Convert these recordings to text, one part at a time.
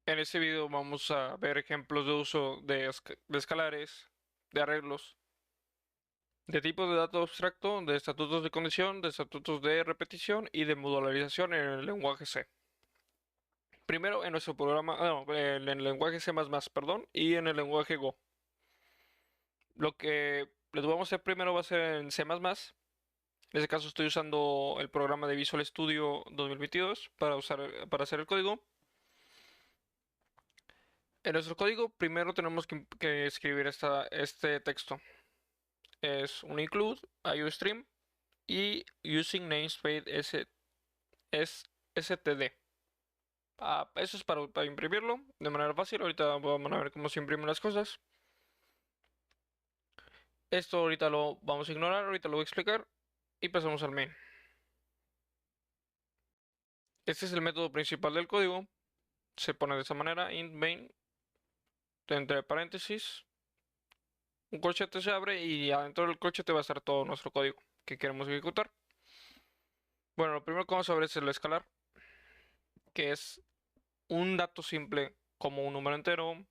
En este video vamos a ver ejemplos de uso de escalares, de arreglos, de tipos de dato abstracto, de estatutos de condición, de estatutos de repetición y de modularización en el lenguaje C. Primero en nuestro programa, en el lenguaje C++, perdón, y en el lenguaje Go. Lo que les vamos a hacer primero va a ser en C++. En este caso estoy usando el programa de Visual Studio 2022 para hacer el código. En nuestro código primero tenemos que escribir este texto. Es un include, IOStream y using namespace std. Eso es para imprimirlo de manera fácil. Ahorita vamos a ver cómo se imprimen las cosas. Esto ahorita lo vamos a ignorar, ahorita lo voy a explicar y pasamos al main. Este es el método principal del código. Se pone de esta manera, int main, entre paréntesis, un corchete se abre y adentro del corchete va a estar todo nuestro código que queremos ejecutar. Bueno, lo primero que vamos a ver es el escalar, que es un dato simple como un número entero,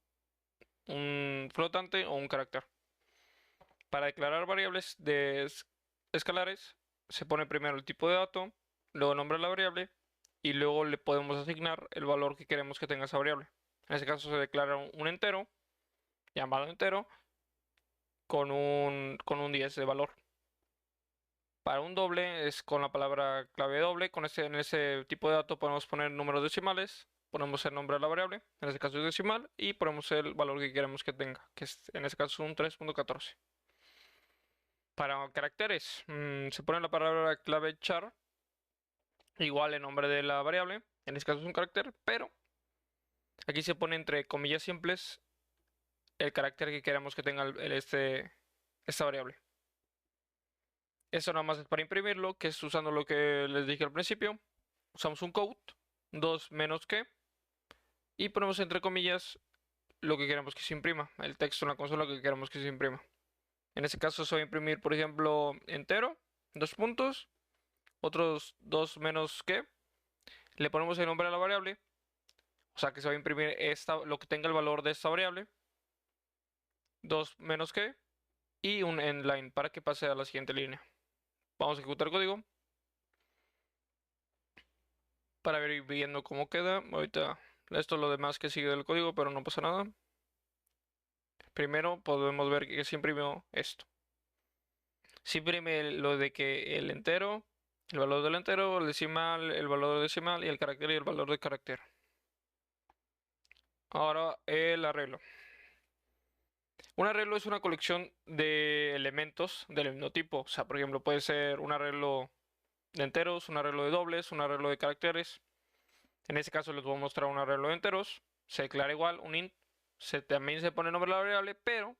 un flotante o un carácter. Para declarar variables de escalares, se pone primero el tipo de dato, luego el nombre de la variable y luego le podemos asignar el valor que queremos que tenga esa variable. En este caso se declara un entero, llamado entero, con un 10 de valor. Para un doble es con la palabra clave doble. En ese tipo de dato podemos poner números decimales, ponemos el nombre de la variable, en este caso es decimal, y ponemos el valor que queremos que tenga, que es en este caso un 3.14. Para caracteres, se pone la palabra clave char, igual el nombre de la variable, en este caso es un carácter, pero aquí se pone entre comillas simples el carácter que queremos que tenga esta variable. Eso nada más es para imprimirlo, que es usando lo que les dije al principio. Usamos un quote, 2 menos que, y ponemos entre comillas lo que queremos que se imprima, el texto en la consola que queremos que se imprima. En este caso se va a imprimir, por ejemplo, entero, 2 puntos, otros 2 menos que, le ponemos el nombre a la variable, o sea que se va a imprimir lo que tenga el valor de esta variable, 2 menos que, y un endline para que pase a la siguiente línea. Vamos a ejecutar el código para ver viendo cómo queda. Ahorita esto es lo demás que sigue del código, pero no pasa nada. Primero podemos ver que se imprimió esto. Se imprime lo de que el entero, el valor del entero, el valor decimal y el carácter y el valor del carácter. Ahora el arreglo. Un arreglo es una colección de elementos del mismo tipo. O sea, por ejemplo, puede ser un arreglo de enteros, un arreglo de dobles, un arreglo de caracteres. En este caso les voy a mostrar un arreglo de enteros. Se declara igual, un int. También se pone el nombre de la variable, pero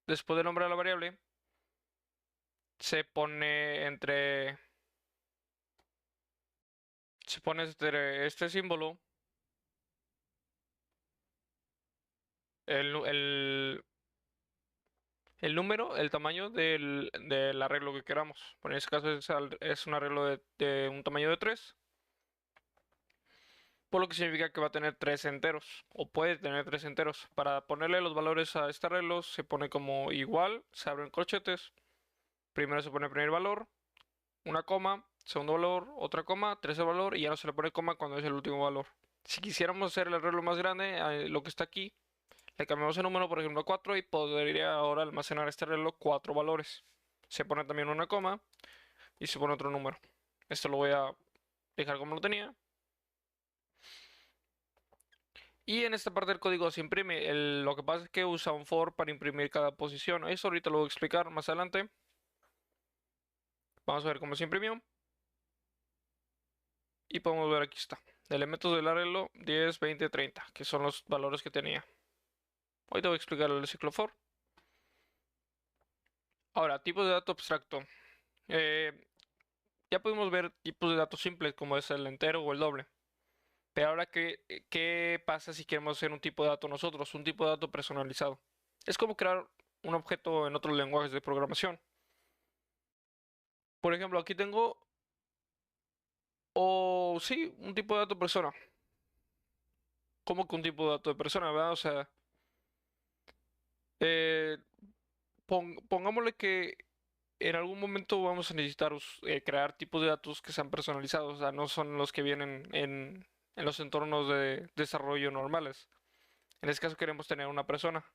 después del nombre de la variable se pone este símbolo, el, el, el número, el tamaño del arreglo que queramos. En este caso es un arreglo de un tamaño de 3, por lo que significa que va a tener 3 enteros, o puede tener 3 enteros. Para ponerle los valores a este arreglo se pone como igual, se abren corchetes, primero se pone el primer valor, una coma, segundo valor, otra coma, tercer valor y ya no se le pone coma cuando es el último valor. Si quisiéramos hacer el arreglo más grande, lo que está aquí, le cambiamos el número, por ejemplo, a 4 y podría ahora almacenar este reloj 4 valores. Se pone también una coma y se pone otro número. Esto lo voy a dejar como lo tenía. Y en esta parte del código se imprime. Lo que pasa es que usa un for para imprimir cada posición. Eso ahorita lo voy a explicar más adelante. Vamos a ver cómo se imprimió. Y podemos ver aquí está. Elementos del arreglo 10, 20, 30, que son los valores que tenía. Ahorita voy a explicar el ciclo for. Ahora, tipos de dato abstracto. Eh, ya pudimos ver tipos de datos simples como es el entero o el doble. Pero ahora, ¿qué pasa si queremos hacer un tipo de dato nosotros? Un tipo de dato personalizado. Es como crear un objeto en otros lenguajes de programación. Por ejemplo, aquí tengo, o sí, un tipo de dato persona. como que un tipo de dato de persona, ¿verdad? O sea, eh, pongámosle que en algún momento vamos a necesitar crear tipos de datos que sean personalizados, o sea, no son los que vienen en los entornos de desarrollo normales. En este caso queremos tener una persona.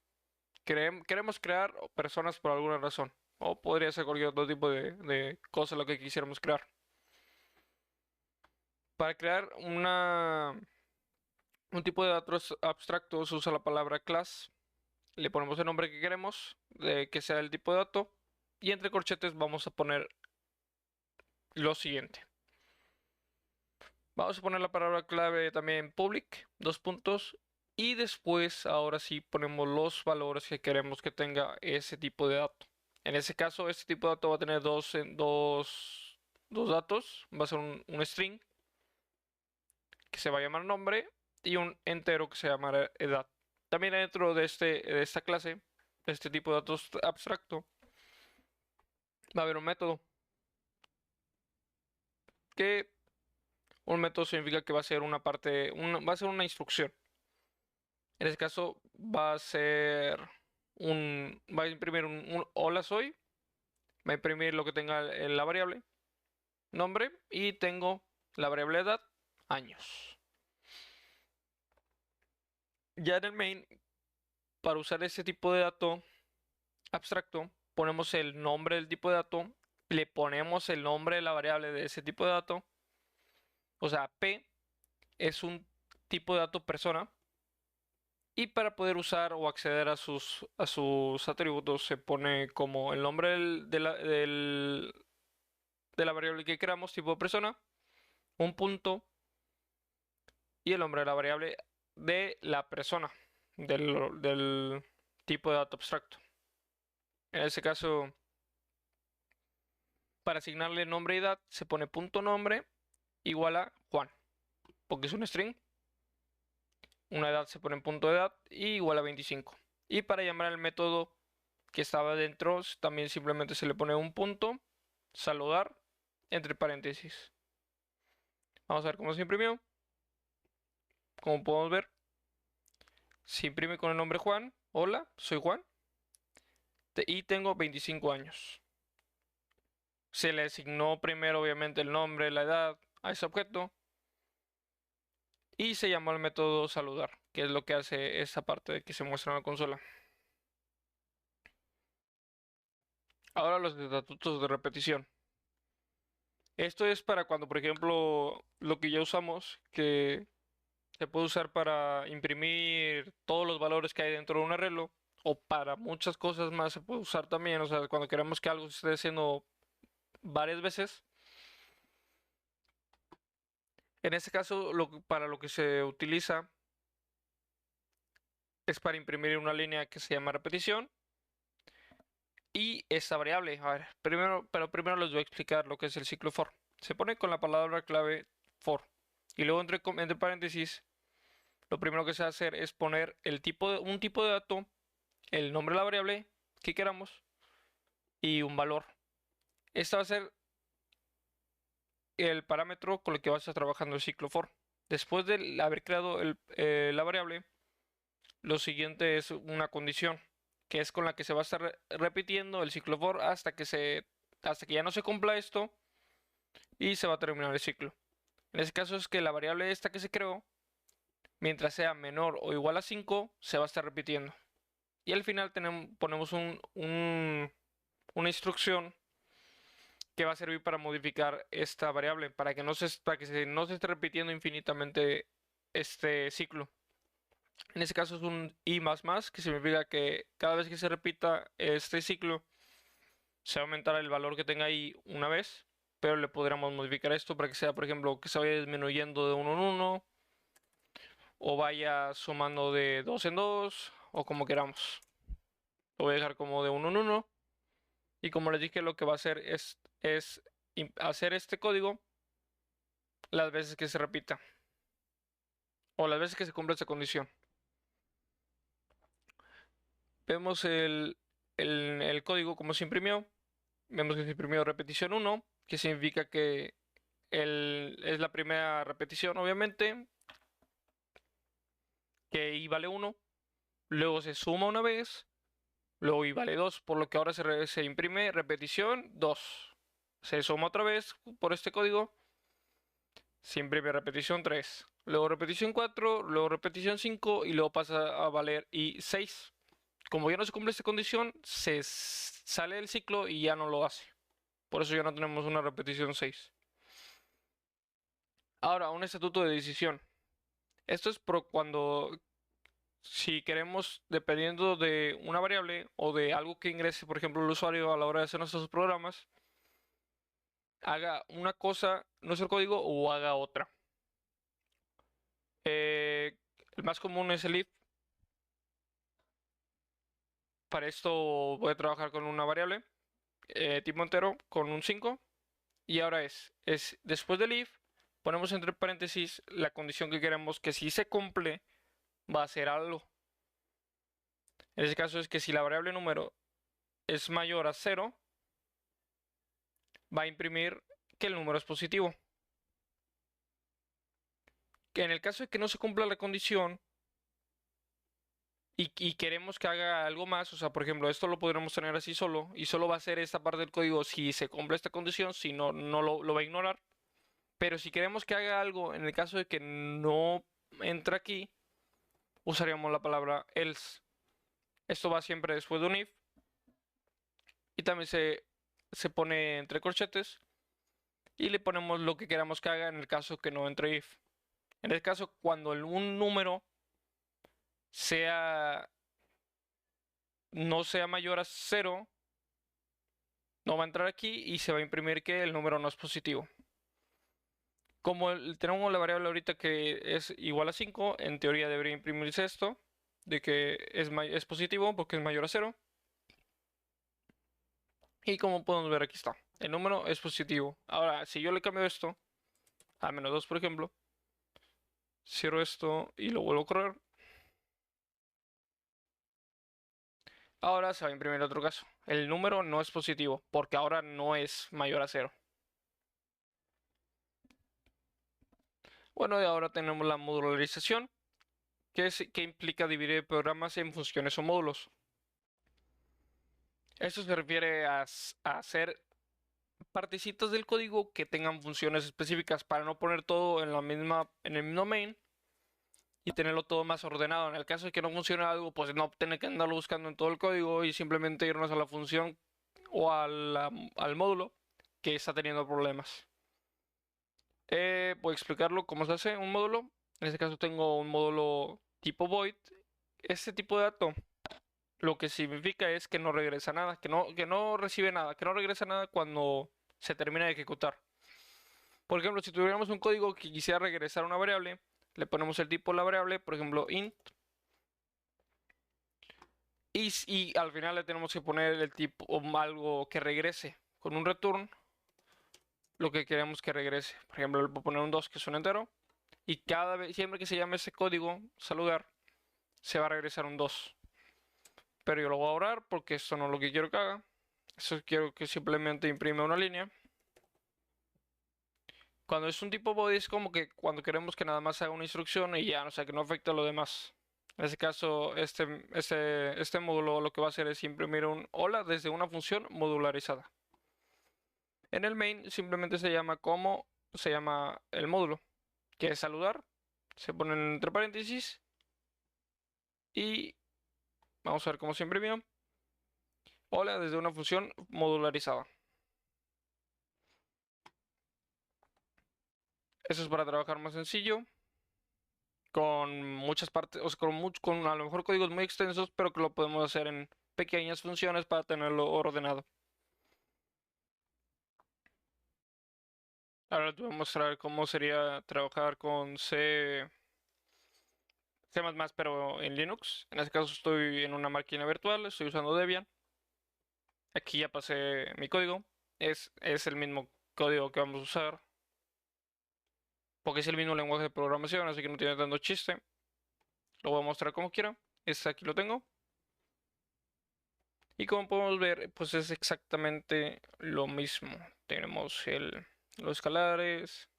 Queremos crear personas por alguna razón. O podría ser cualquier otro tipo de cosa lo que quisiéramos crear. Para crear un tipo de datos abstracto se usa la palabra class. Le ponemos el nombre que queremos, que sea el tipo de dato. Y entre corchetes vamos a poner lo siguiente. Vamos a poner la palabra clave también public, dos puntos. Y después, ahora sí, ponemos los valores que queremos que tenga ese tipo de dato. En ese caso, este tipo de dato va a tener dos datos. Va a ser un string que se va a llamar nombre y un entero que se llamará edad. También dentro de esta clase, de este tipo de datos abstracto, va a haber un método. Que un método significa que va a ser una parte, va a ser una instrucción. En este caso va a ser va a imprimir un hola soy, va a imprimir lo que tenga en la variable, nombre, y tengo la variable edad, años. Ya en el main, para usar ese tipo de dato abstracto, ponemos el nombre del tipo de dato, le ponemos el nombre de la variable de ese tipo de dato, o sea, P es un tipo de dato persona, y para poder usar o acceder a sus atributos se pone como el nombre de la variable que queramos, tipo persona, un punto y el nombre de la variable de la persona, del tipo de dato abstracto. En este caso, para asignarle nombre y edad, se pone punto nombre igual a Juan, porque es un string. Una edad se pone en punto de edad y igual a 25. Y para llamar al método que estaba dentro, también simplemente se le pone un punto, saludar, entre paréntesis. Vamos a ver cómo se imprimió. Como podemos ver, se imprime con el nombre Juan. Hola, soy Juan y tengo 25 años. Se le asignó primero obviamente el nombre, la edad a ese objeto y se llamó el método saludar, que es lo que hace esa parte de que se muestra en la consola. Ahora los estatutos de repetición. Esto es para cuando, por ejemplo, lo que ya usamos, que se puede usar para imprimir todos los valores que hay dentro de un arreglo, o para muchas cosas más se puede usar también, o sea, cuando queremos que algo se esté haciendo varias veces. En este caso, para lo que se utiliza es para imprimir una línea que se llama repetición y esta variable. A ver, primero les voy a explicar lo que es el ciclo for. Se pone con la palabra clave for y luego entre paréntesis, lo primero que se va a hacer es poner un tipo de dato, el nombre de la variable que queramos y un valor. Este va a ser el parámetro con el que vas a estar trabajando el ciclo for. Después de haber creado la variable, lo siguiente es una condición, que es con la que se va a estar repitiendo el ciclo for hasta que ya no se cumpla esto y se va a terminar el ciclo. En este caso es que la variable esta que se creó, mientras sea menor o igual a 5, se va a estar repitiendo. Y al final ponemos una instrucción que va a servir para modificar esta variable, para que no se esté repitiendo infinitamente este ciclo. En este caso es un i más, que significa que cada vez que se repita este ciclo, se va a aumentar el valor que tenga ahí una vez, pero le podríamos modificar esto para que sea, por ejemplo, que se vaya disminuyendo de uno en uno, o vaya sumando de dos en dos, o como queramos. Lo voy a dejar como de uno en uno. Y como les dije, lo que va a hacer es hacer este código las veces que se repita, o las veces que se cumpla esta condición. Vemos el código como se imprimió. Vemos que se imprimió repetición 1, que significa que es la primera repetición, obviamente. que i vale 1, luego se suma una vez, luego i vale 2, por lo que ahora se imprime repetición 2. Se suma otra vez por este código, se imprime repetición 3, luego repetición 4, luego repetición 5 y luego pasa a valer i6. Como ya no se cumple esta condición, se sale del ciclo y ya no lo hace. Por eso ya no tenemos una repetición 6. Ahora, un estatuto de decisión. Esto es cuando, si queremos, dependiendo de una variable o de algo que ingrese, por ejemplo, el usuario a la hora de hacer nuestros programas, haga una cosa nuestro código o haga otra. El más común es el if. Para esto voy a trabajar con una variable tipo entero con un 5. Y ahora es después del if, ponemos entre paréntesis la condición que queremos que si se cumple va a ser algo. En este caso es que si la variable número es mayor a 0, va a imprimir que el número es positivo. Que en el caso de que no se cumpla la condición y queremos que haga algo más, o sea, por ejemplo, esto lo podremos tener así solo y solo va a hacer esta parte del código si se cumple esta condición, si no, no lo va a ignorar. Pero si queremos que haga algo, en el caso de que no entra aquí, usaríamos la palabra else. Esto va siempre después de un if. Y también se pone entre corchetes. Y le ponemos lo que queramos que haga en el caso que no entre if. En el caso cuando un número no sea mayor a 0, no va a entrar aquí y se va a imprimir que el número no es positivo. Como tenemos la variable ahorita que es igual a 5, en teoría debería imprimirse esto, de que es positivo porque es mayor a 0. Y como podemos ver aquí está, el número es positivo. Ahora, si yo le cambio esto a -2, por ejemplo, cierro esto y lo vuelvo a correr, ahora se va a imprimir otro caso. El número no es positivo porque ahora no es mayor a 0. Bueno, y ahora tenemos la modularización, que implica dividir programas en funciones o módulos. Esto se refiere a hacer partecitas del código que tengan funciones específicas para no poner todo en el mismo main y tenerlo todo más ordenado. En el caso de que no funcione algo, pues no tener que andarlo buscando en todo el código y simplemente irnos a la función o al módulo que está teniendo problemas. Voy a explicarlo cómo se hace un módulo. En este caso tengo un módulo tipo void. Este tipo de dato lo que significa es que no regresa nada, que no recibe nada, que no regresa nada cuando se termina de ejecutar. Por ejemplo, si tuviéramos un código que quisiera regresar una variable, le ponemos el tipo de la variable, por ejemplo, int. Y al final le tenemos que poner el tipo o algo que regrese con un return lo que queremos que regrese. Por ejemplo, le puedo poner un 2 que es un entero. Y siempre que se llame ese código saludar, se va a regresar un 2. Pero yo lo voy a borrar porque esto no es lo que quiero que haga. Eso quiero que simplemente imprime una línea. Cuando es un tipo body es como que cuando queremos que nada más haga una instrucción y ya, o sea, que no afecte a lo demás. En este caso, este módulo lo que va a hacer es imprimir un hola desde una función modularizada. En el main simplemente se llama el módulo, que es saludar. Se ponen entre paréntesis y vamos a ver cómo se imprimió. Hola desde una función modularizada. Eso es para trabajar más sencillo. Con muchas partes, o sea, con a lo mejor códigos muy extensos, pero que lo podemos hacer en pequeñas funciones para tenerlo ordenado. Ahora te voy a mostrar cómo sería trabajar con C++, pero en Linux. En este caso estoy en una máquina virtual, estoy usando Debian. Aquí ya pasé mi código. Es el mismo código que vamos a usar. Porque es el mismo lenguaje de programación, así que no tiene tanto chiste. Lo voy a mostrar como quiera. Aquí lo tengo. Y como podemos ver, pues es exactamente lo mismo. Tenemos los escalares,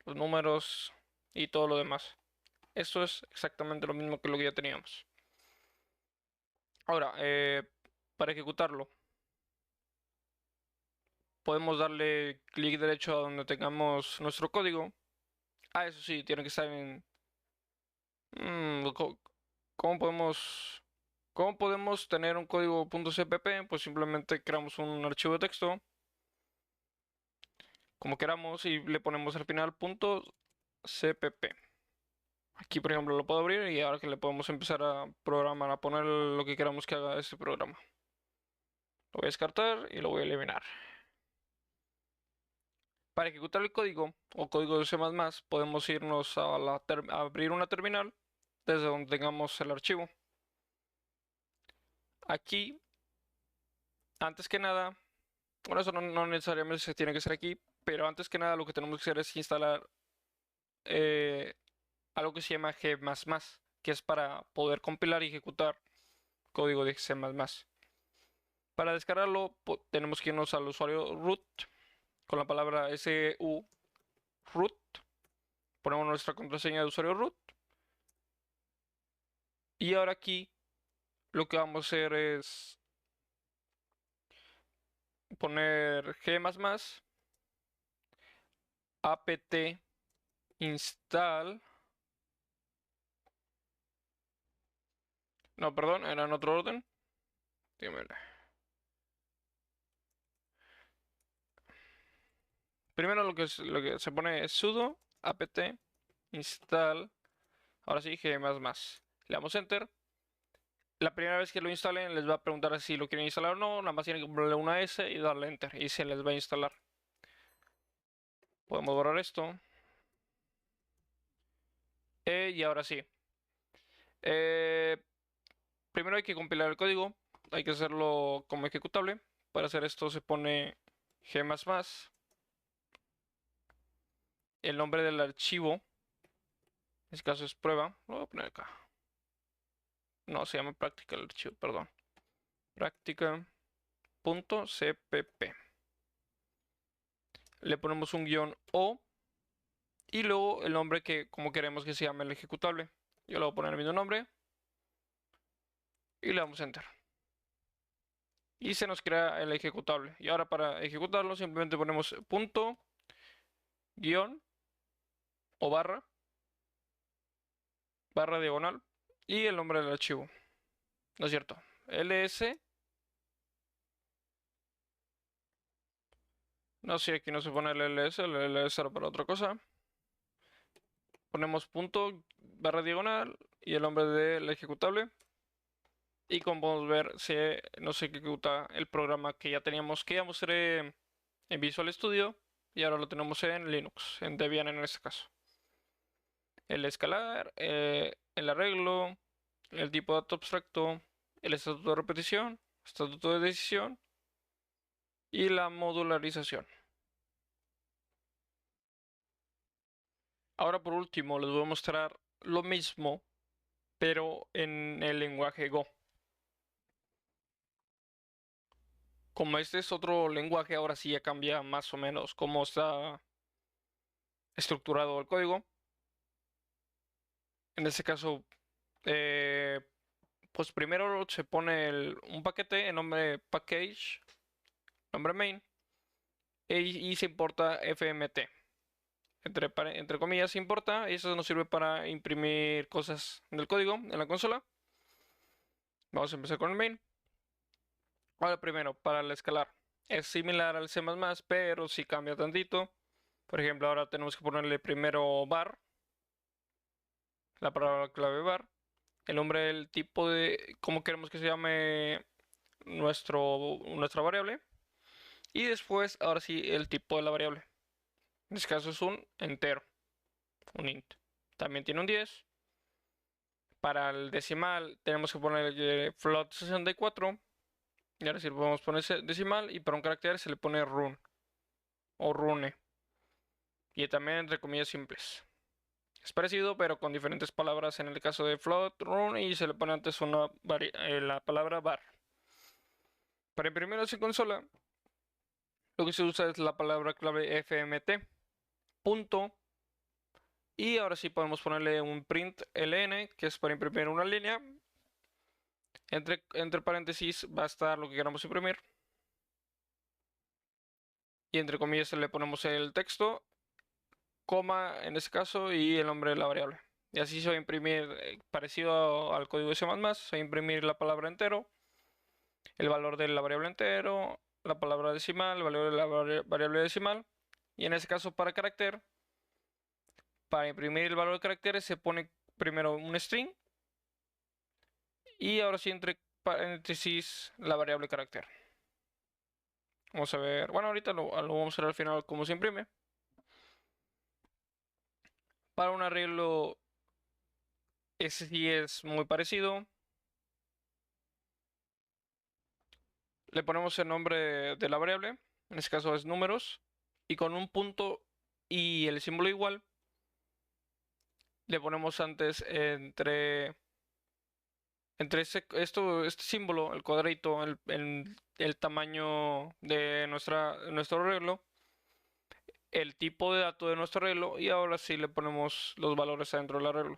los números y todo lo demás. Esto es exactamente lo mismo que lo que ya teníamos. Ahora, para ejecutarlo, podemos darle clic derecho a donde tengamos nuestro código. Ah, eso sí, tiene que estar en... ¿Cómo podemos... ¿Cómo podemos tener un código .cpp? Pues simplemente creamos un archivo de texto, como queramos, y le ponemos al final .cpp. Aquí, por ejemplo, lo puedo abrir y ahora que le podemos empezar a programar, a poner lo que queramos que haga este programa. Lo voy a descartar y lo voy a eliminar. Para ejecutar el código o código de C++, podemos irnos a abrir una terminal desde donde tengamos el archivo. Aquí, antes que nada, bueno, eso no necesariamente se tiene que hacer aquí, pero antes que nada lo que tenemos que hacer es instalar algo que se llama G++, que es para poder compilar y ejecutar código de C++. Para descargarlo tenemos que irnos al usuario root con la palabra su root. Ponemos nuestra contraseña de usuario root. Y ahora aquí lo que vamos a hacer es poner g++ apt install. No, perdón, era en otro orden. Dímelo. Primero lo que se pone es sudo apt install. Ahora sí, g++. Le damos enter. La primera vez que lo instalen les va a preguntar si lo quieren instalar o no. Nada más tienen que ponerle una S y darle enter y se les va a instalar. Podemos borrar esto. Y ahora sí. Primero hay que compilar el código. Hay que hacerlo como ejecutable. Para hacer esto se pone g++. El nombre del archivo. En este caso es prueba. Lo voy a poner acá. No, se llama práctica el archivo, perdón. Práctica.cpp. Le ponemos un guión O. Y luego el nombre que como queremos que se llame el ejecutable. Yo le voy a poner el mismo nombre. Y le damos enter. Y se nos crea el ejecutable. Y ahora para ejecutarlo simplemente ponemos punto, guión o barra diagonal y el nombre del archivo. ¿No es cierto? ls. No sé, aquí no se pone el ls era para otra cosa. Ponemos punto, barra diagonal y el nombre del ejecutable. Y como podemos ver, nos ejecuta el programa que ya teníamos, que ya mostré en Visual Studio. Y ahora lo tenemos en Linux, en Debian en este caso. El escalar, el arreglo, el tipo de dato abstracto, el estatuto de repetición, estatuto de decisión y la modularización. Ahora por último les voy a mostrar lo mismo, pero en el lenguaje Go. Como este es otro lenguaje, ahora sí ya cambia más o menos cómo está estructurado el código. En este caso, pues primero se pone un paquete en nombre package, nombre main, y se importa fmt. Entre comillas, importa, y eso nos sirve para imprimir cosas del código en la consola. Vamos a empezar con el main. Ahora primero, para el escalar. Es similar al C++, pero sí cambia tantito. Por ejemplo, ahora tenemos que ponerle primero var, la palabra clave var, el nombre del tipo de cómo queremos que se llame nuestra variable. Y después, ahora sí, el tipo de la variable. En este caso es un entero, un int. También tiene un 10. Para el decimal tenemos que poner float 64. Y ahora sí podemos poner decimal. Y para un carácter se le pone run o rune. Y también entre comillas simples. Es parecido, pero con diferentes palabras. En el caso de float, run, y se le pone antes la palabra var. Para imprimirlo en consola, lo que se usa es la palabra clave fmt. Punto. Y ahora sí podemos ponerle un print ln, que es para imprimir una línea. Entre paréntesis va a estar lo que queramos imprimir. Y entre comillas le ponemos el texto, coma en este caso, y el nombre de la variable. Y así se va a imprimir, parecido al código de C++, se va a imprimir la palabra entero, el valor de la variable entero, la palabra decimal, el valor de la variable decimal. Y en este caso para carácter, para imprimir el valor de caracteres se pone primero un string y ahora sí entre paréntesis la variable carácter. Vamos a ver, bueno, ahorita lo vamos a ver al final cómo se imprime. Para un arreglo, ese sí es muy parecido. Le ponemos el nombre de la variable, en este caso es números, y con un punto y el símbolo igual, le ponemos antes entre este símbolo, el cuadrito, el tamaño de nuestro arreglo, el tipo de dato de nuestro arreglo, y ahora sí le ponemos los valores adentro del arreglo,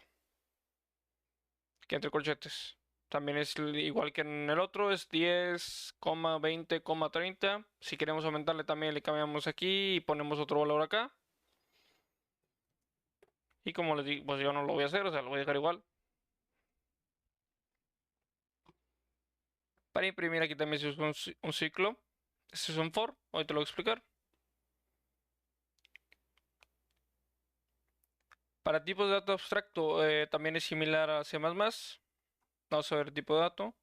que entre corchetes. También es igual que en el otro, es 10, 20, 30. Si queremos aumentarle también le cambiamos aquí y ponemos otro valor acá. Y como les digo, pues yo no lo voy a hacer, o sea, lo voy a dejar igual. Para imprimir aquí también se usa un ciclo. Este es un for, hoy te lo voy a explicar. Para tipos de dato abstracto también es similar a C++. Vamos a ver tipo de dato.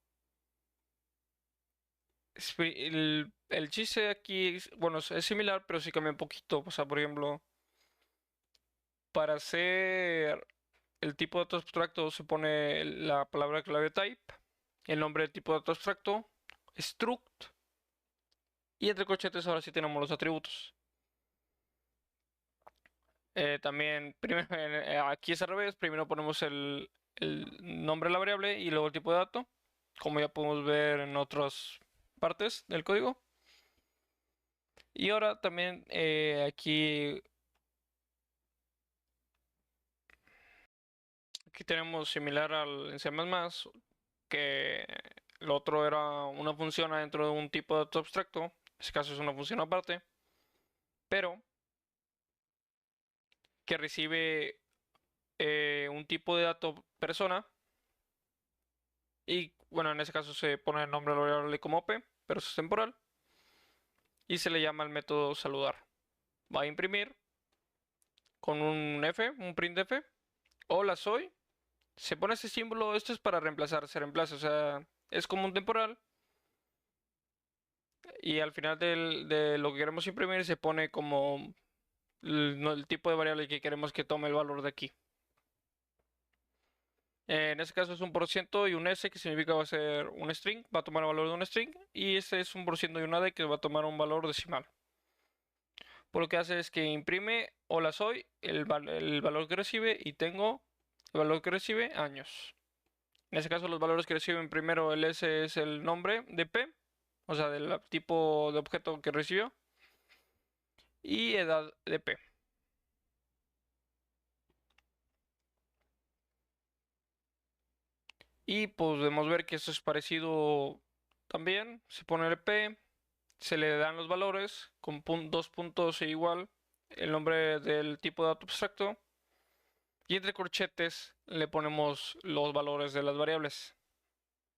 El chiste aquí, bueno, es similar, pero sí cambia un poquito. O sea, por ejemplo, para hacer el tipo de dato abstracto se pone la palabra clave type, el nombre del tipo de dato abstracto, struct, y entre corchetes ahora sí tenemos los atributos. También, primero, aquí es al revés, primero ponemos el nombre de la variable y luego el tipo de dato, como ya podemos ver en otras partes del código. Y ahora también aquí tenemos similar al en C++, que el otro era una función dentro de un tipo de dato abstracto, en este caso es una función aparte, pero que recibe un tipo de dato persona y bueno, en ese caso se pone el nombre de la variable como p, pero eso es temporal y se le llama el método saludar. Va a imprimir con un f, un printf, hola soy, se pone ese símbolo, esto es para reemplazar, se reemplaza, o sea, es como un temporal y al final de lo que queremos imprimir se pone como el tipo de variable que queremos que tome el valor de aquí. En este caso es un por ciento y un s, que significa va a ser un string, va a tomar el valor de un string, y este es un por ciento y una d, que va a tomar un valor decimal. Por lo que hace es que imprime hola soy, el valor que recibe, y tengo el valor que recibe años. En este caso los valores que reciben primero, el s es el nombre de p, o sea, del tipo de objeto que recibió, y edad de p. Y podemos ver que esto es parecido también. Se pone el p, se le dan los valores con dos puntos e igual, el nombre del tipo de dato abstracto, y entre corchetes le ponemos los valores de las variables.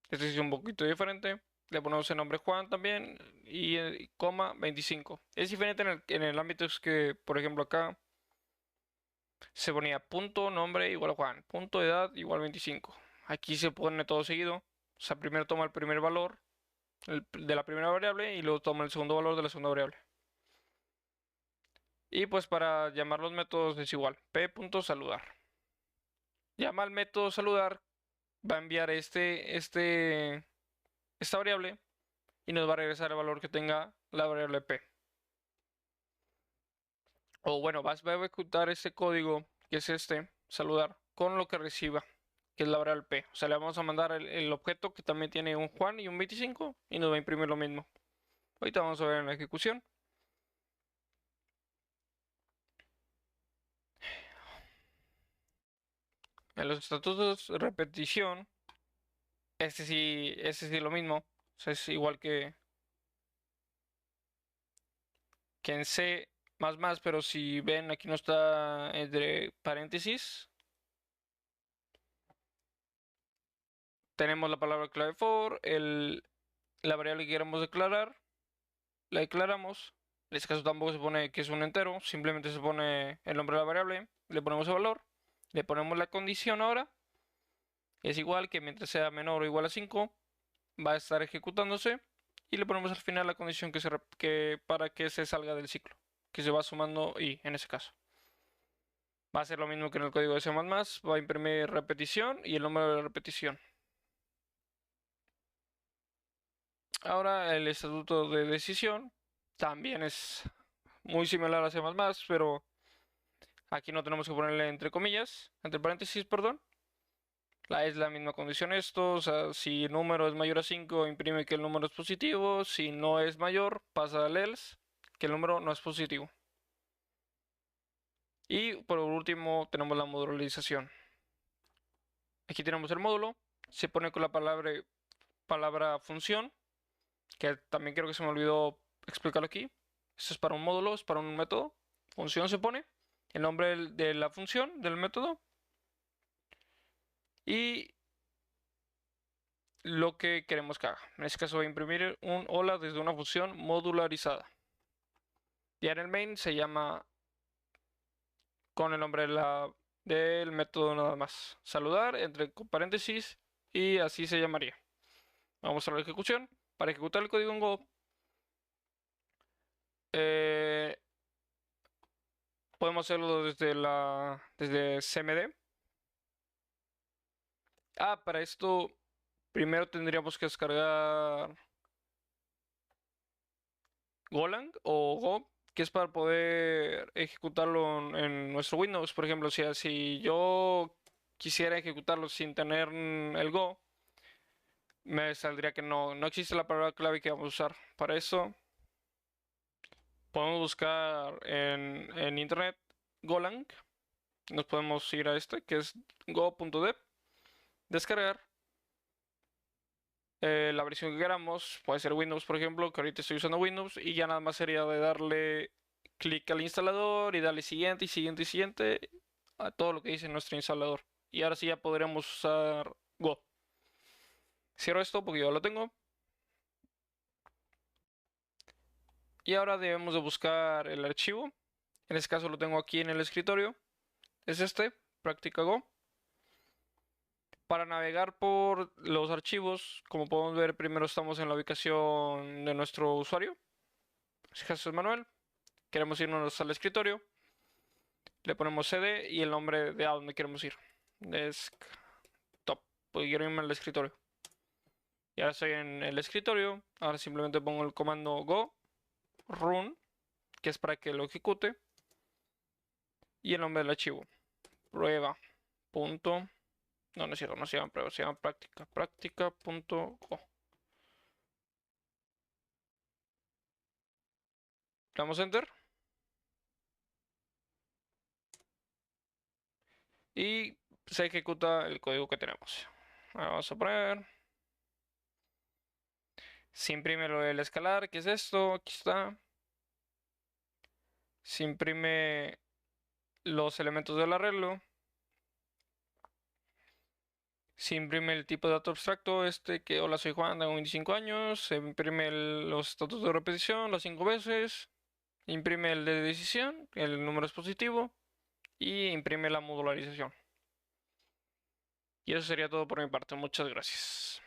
Este es un poquito diferente. Le ponemos el nombre Juan también y coma 25. Es diferente en el ámbito, es que, por ejemplo, acá se ponía punto nombre igual a Juan, punto edad igual 25. Aquí se pone todo seguido. O sea, primero toma el primer valor de la primera variable y luego toma el segundo valor de la segunda variable. Y pues para llamar los métodos es igual, p.saludar. Llama al método saludar, va a enviar esta variable y nos va a regresar el valor que tenga la variable p. O bueno, va a ejecutar este código, que es este, saludar, con lo que reciba, que es la variable p. O sea, le vamos a mandar el objeto que también tiene un Juan y un 25 y nos va a imprimir lo mismo. Ahorita vamos a ver en la ejecución. En los estatutos de repetición, este sí lo mismo. O sea, es igual que en C++, pero si ven aquí no está entre paréntesis. Tenemos la palabra clave for, la variable que queremos declarar, la declaramos. En este caso tampoco se pone que es un entero, simplemente se pone el nombre de la variable, le ponemos el valor, le ponemos la condición ahora. Es igual que mientras sea menor o igual a 5, va a estar ejecutándose. Y le ponemos al final la condición para que se salga del ciclo, que se va sumando y en ese caso. Va a ser lo mismo que en el código de C++, va a imprimir repetición y el número de la repetición. Ahora el estatuto de decisión también es muy similar a C++, pero aquí no tenemos que ponerle entre comillas, entre paréntesis, perdón. Es la misma condición esto, o sea, si el número es mayor a 5, imprime que el número es positivo, si no es mayor, pasa al else, que el número no es positivo. Y por último tenemos la modularización. Aquí tenemos el módulo, se pone con la palabra función, que también creo que se me olvidó explicarlo aquí. Esto es para un módulo, es para un método. Función se pone, el nombre de la función, del método. Y lo que queremos que haga. En este caso voy a imprimir un hola desde una función modularizada. Y en el main se llama con el nombre del método nada más. Saludar entre paréntesis y así se llamaría. Vamos a la ejecución. Para ejecutar el código en Go, podemos hacerlo desde CMD. Para esto primero tendríamos que descargar Golang o Go, que es para poder ejecutarlo en nuestro Windows. Por ejemplo, si yo quisiera ejecutarlo sin tener el Go, me saldría que no existe la palabra clave que vamos a usar. Para eso, podemos buscar en internet Golang. Nos podemos ir a este, que es go.dev, descargar la versión que queramos. Puede ser Windows, por ejemplo, que ahorita estoy usando Windows. Y ya nada más sería de darle clic al instalador y darle siguiente y siguiente y siguiente a todo lo que dice nuestro instalador. Y ahora sí ya podremos usar Go. Cierro esto porque yo lo tengo. Y ahora debemos de buscar el archivo. En este caso lo tengo aquí en el escritorio. Es este, Práctica Go. Para navegar por los archivos, como podemos ver, primero estamos en la ubicación de nuestro usuario. Si caso es Manuel. Queremos irnos al escritorio. Le ponemos CD y el nombre de a donde queremos ir. Desktop. Pues quiero irme al escritorio. Y ahora estoy en el escritorio. Ahora simplemente pongo el comando go run, que es para que lo ejecute. Y el nombre del archivo. Prueba. Punto. No es cierto, no se llama prueba, se llama práctica. Práctica.go. Le damos enter. Y se ejecuta el código que tenemos. Ahora vamos a poner. Se imprime lo del escalar, ¿qué es esto? Aquí está. Se imprime los elementos del arreglo. Se imprime el tipo de dato abstracto, que hola soy Juan, tengo 25 años. Se imprime los estatus de repetición las 5 veces. Imprime el de decisión, el número es positivo. Y imprime la modularización. Y eso sería todo por mi parte. Muchas gracias.